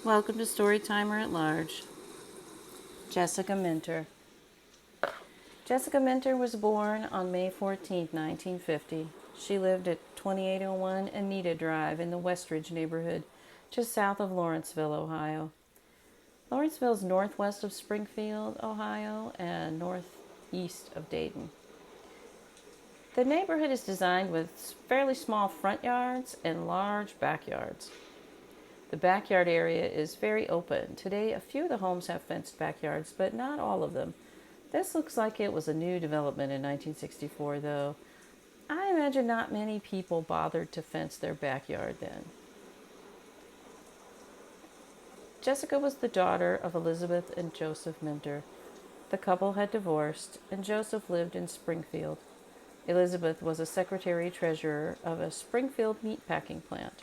Welcome to Storytimer at Large. Jessica Minter. Jessica Minter was born on May 14, 1950. She lived at 2801 Anita Drive in the Westridge neighborhood, just south of Lawrenceville, Ohio. Lawrenceville is northwest of Springfield, Ohio, and northeast of Dayton. The neighborhood is designed with fairly small front yards and large backyards. The backyard area is very open. Today, a few of the homes have fenced backyards, but not all of them. This looks like it was a new development in 1964, though. I imagine not many people bothered to fence their backyard then. Jessica was the daughter of Elizabeth and Joseph Minter. The couple had divorced, and Joseph lived in Springfield. Elizabeth was a secretary-treasurer of a Springfield meatpacking plant.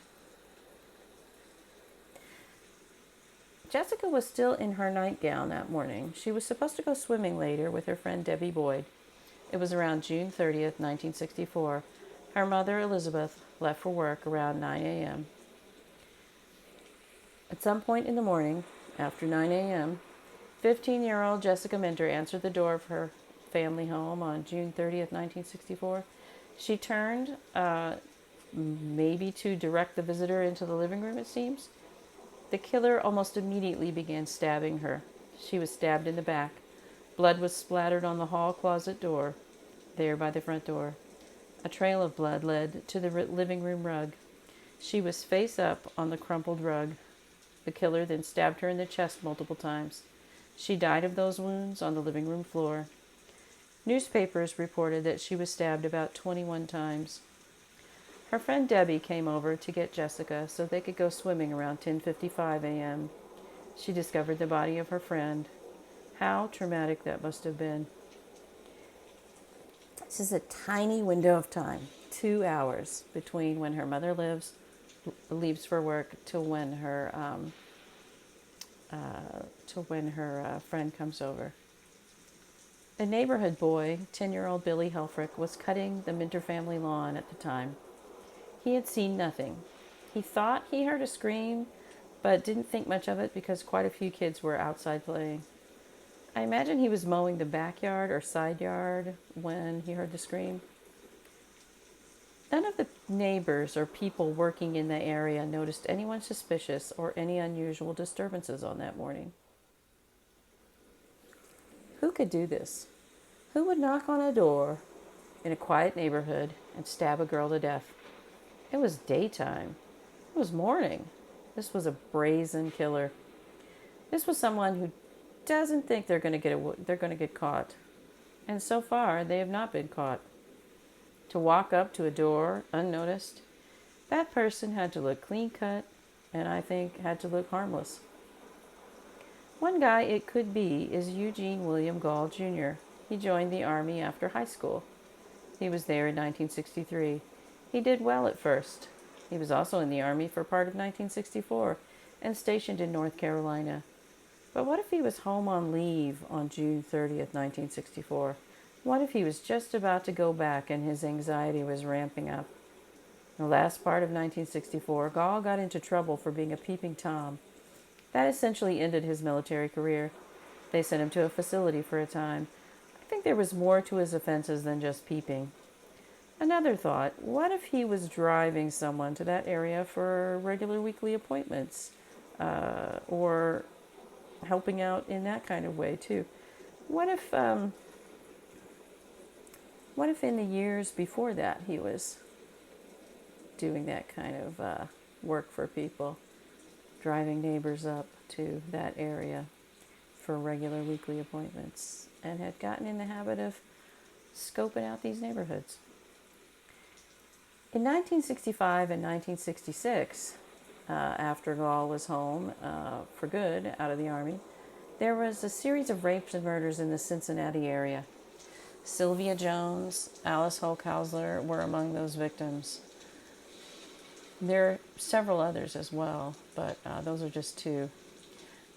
Jessica was still in her nightgown that morning. She was supposed to go swimming later with her friend Debbie Boyd. It was around June 30th, 1964. Her mother, Elizabeth, left for work around 9 a.m. At some point in the morning, after 9 a.m., 15-year-old Jessica Minter answered the door of her family home on June 30th, 1964. She turned, maybe to direct the visitor into the living room, it seems. The killer almost immediately began stabbing her. She was stabbed in the back. Blood was splattered on the hall closet door, there by the front door. A trail of blood led to the living room rug. She was face up on the crumpled rug. The killer then stabbed her in the chest multiple times. She died of those wounds on the living room floor. Newspapers reported that she was stabbed about 21 times. Her friend Debbie came over to get Jessica so they could go swimming around 10:55 a.m. She discovered the body of her friend. How traumatic that must have been. This is a tiny window of time, 2 hours between when her mother leaves for work to when her friend comes over. A neighborhood boy, 10-year-old Billy Helfrich, was cutting the Minter family lawn at the time. He had seen nothing. He thought he heard a scream, but didn't think much of it because quite a few kids were outside playing. I imagine he was mowing the backyard or side yard when he heard the scream. None of the neighbors or people working in the area noticed anyone suspicious or any unusual disturbances on that morning. Who could do this? Who would knock on a door in a quiet neighborhood and stab a girl to death? It was daytime. It was morning. This was a brazen killer. This was someone who doesn't think they're going to get caught. And so far, they have not been caught. To walk up to a door unnoticed, that person had to look clean cut and I think had to look harmless. One guy it could be is Eugene William Gall, Jr. He joined the Army after high school. He was there in 1963. He did well at first. He was also in the Army for part of 1964 and stationed in North Carolina. But what if he was home on leave on June 30th, 1964? What if he was just about to go back and his anxiety was ramping up? In the last part of 1964, Gall got into trouble for being a peeping Tom. That essentially ended his military career. They sent him to a facility for a time. I think there was more to his offenses than just peeping. Another thought, what if he was driving someone to that area for regular weekly appointments or helping out in that kind of way too? What if in the years before that he was doing that kind of work for people, driving neighbors up to that area for regular weekly appointments and had gotten in the habit of scoping out these neighborhoods? In 1965 and 1966, after Gall was home for good out of the Army, there was a series of rapes and murders in the Cincinnati area. Sylvia Jones, Alice Holkhausler were among those victims. There are several others as well, but those are just two.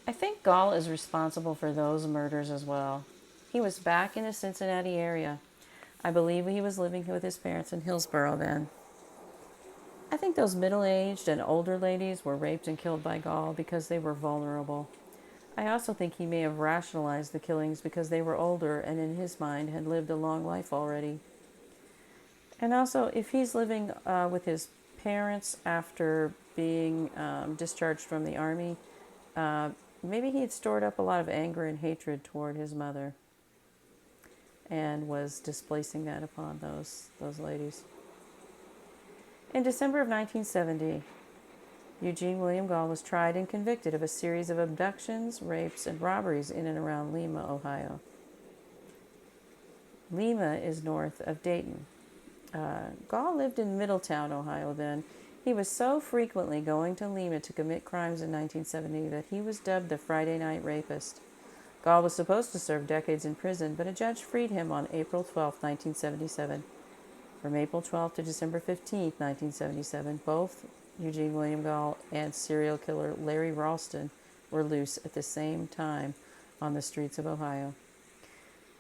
I think Gall is responsible for those murders as well. He was back in the Cincinnati area. I believe he was living with his parents in Hillsborough then. I think those middle-aged and older ladies were raped and killed by Gall because they were vulnerable. I also think he may have rationalized the killings because they were older and in his mind had lived a long life already. And also, if he's living with his parents after being discharged from the army, uh, maybe he had stored up a lot of anger and hatred toward his mother and was displacing that upon those ladies. In December of 1970, Eugene William Gall was tried and convicted of a series of abductions, rapes, and robberies in and around Lima, Ohio. Lima is north of Dayton. Gall lived in Middletown, Ohio then. He was so frequently going to Lima to commit crimes in 1970 that he was dubbed the Friday Night Rapist. Gall was supposed to serve decades in prison, but a judge freed him on April 12, 1977. From April 12 to December 15, 1977, both Eugene William Gall and serial killer Larry Ralston were loose at the same time on the streets of Ohio.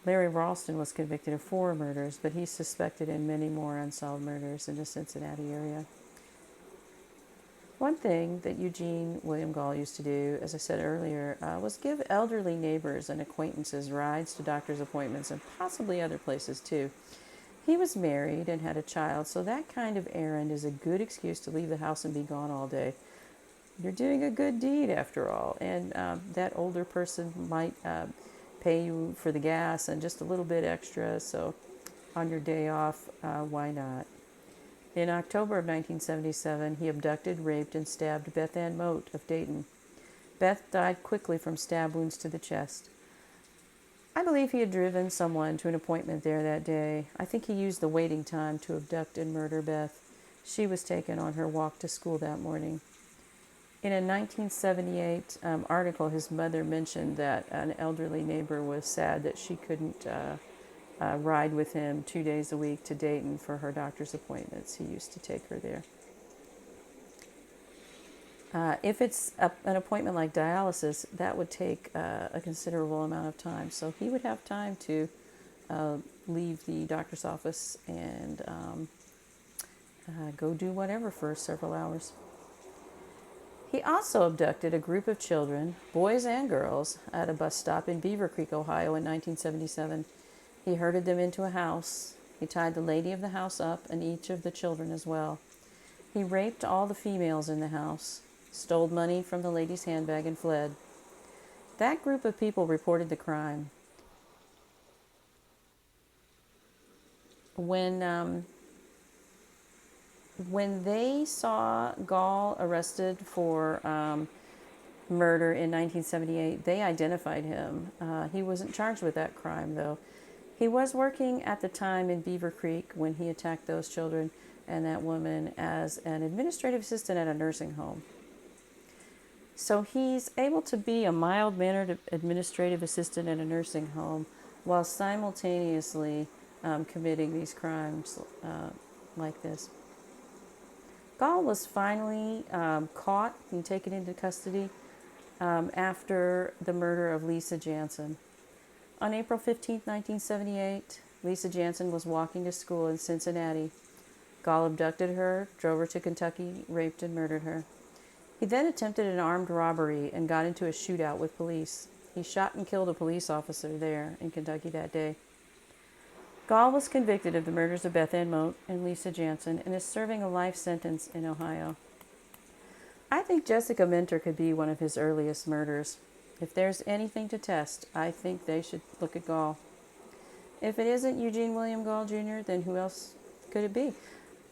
Larry Ralston was convicted of 4 murders, but he's suspected in many more unsolved murders in the Cincinnati area. One thing that Eugene William Gall used to do, as I said earlier, was give elderly neighbors and acquaintances rides to doctor's appointments and possibly other places too. He was married and had a child, so that kind of errand is a good excuse to leave the house and be gone all day. You're doing a good deed after all, and that older person might pay you for the gas and just a little bit extra, so on your day off, why not? In October of 1977, he abducted, raped, and stabbed Beth Ann Moat of Dayton. Beth died quickly from stab wounds to the chest. I believe he had driven someone to an appointment there that day. I think he used the waiting time to abduct and murder Beth. She was taken on her walk to school that morning. In a 1978 article, his mother mentioned that an elderly neighbor was sad that she couldn't ride with him 2 days a week to Dayton for her doctor's appointments. He used to take her there. If it's an appointment like dialysis, that would take a considerable amount of time. So he would have time to leave the doctor's office and go do whatever for several hours. He also abducted a group of children, boys and girls, at a bus stop in Beaver Creek, Ohio in 1977. He herded them into a house. He tied the lady of the house up and each of the children as well. He raped all the females in the house, stole money from the lady's handbag, and fled. That group of people reported the crime. When they saw Gall arrested for murder in 1978, they identified him. He wasn't charged with that crime, though. He was working at the time in Beaver Creek when he attacked those children and that woman as an administrative assistant at a nursing home. So he's able to be a mild-mannered administrative assistant at a nursing home while simultaneously committing these crimes like this. Gall was finally caught and taken into custody after the murder of Lisa Jansen. On April 15, 1978, Lisa Jansen was walking to school in Cincinnati. Gall abducted her, drove her to Kentucky, raped and murdered her. He then attempted an armed robbery and got into a shootout with police. He shot and killed a police officer there in Kentucky that day. Gall was convicted of the murders of Beth Ann Moat and Lisa Jansen and is serving a life sentence in Ohio. I think Jessica Minter could be one of his earliest murders. If there's anything to test, I think they should look at Gall. If it isn't Eugene William Gall Jr., then who else could it be?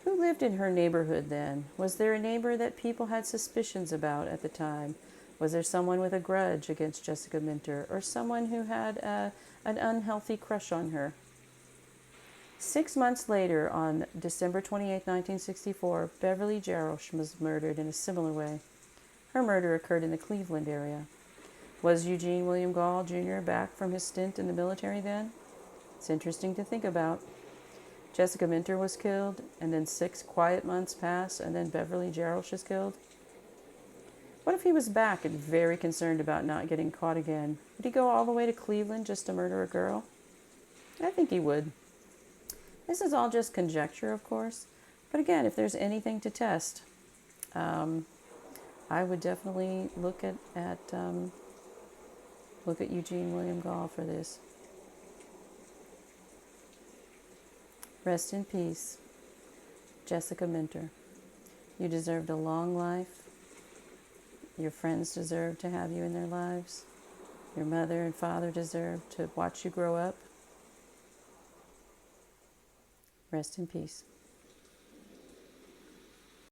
Who lived in her neighborhood then? Was there a neighbor that people had suspicions about at the time? Was there someone with a grudge against Jessica Minter, or someone who had an unhealthy crush on her? 6 months later, on December 28, 1964, Beverly Jarosz was murdered in a similar way. Her murder occurred in the Cleveland area. Was Eugene William Gall Jr. back from his stint in the military then? It's interesting to think about. Jessica Minter was killed, and then 6 quiet months pass, and then Beverly Jarosz is killed. What if he was back and very concerned about not getting caught again? Would he go all the way to Cleveland just to murder a girl? I think he would. This is all just conjecture, of course, But again, if there's anything to test, I would definitely look at Eugene William Gall for this. Rest in peace, Jessica Minter. You deserved a long life. Your friends deserve to have you in their lives. Your mother and father deserve to watch you grow up. Rest in peace.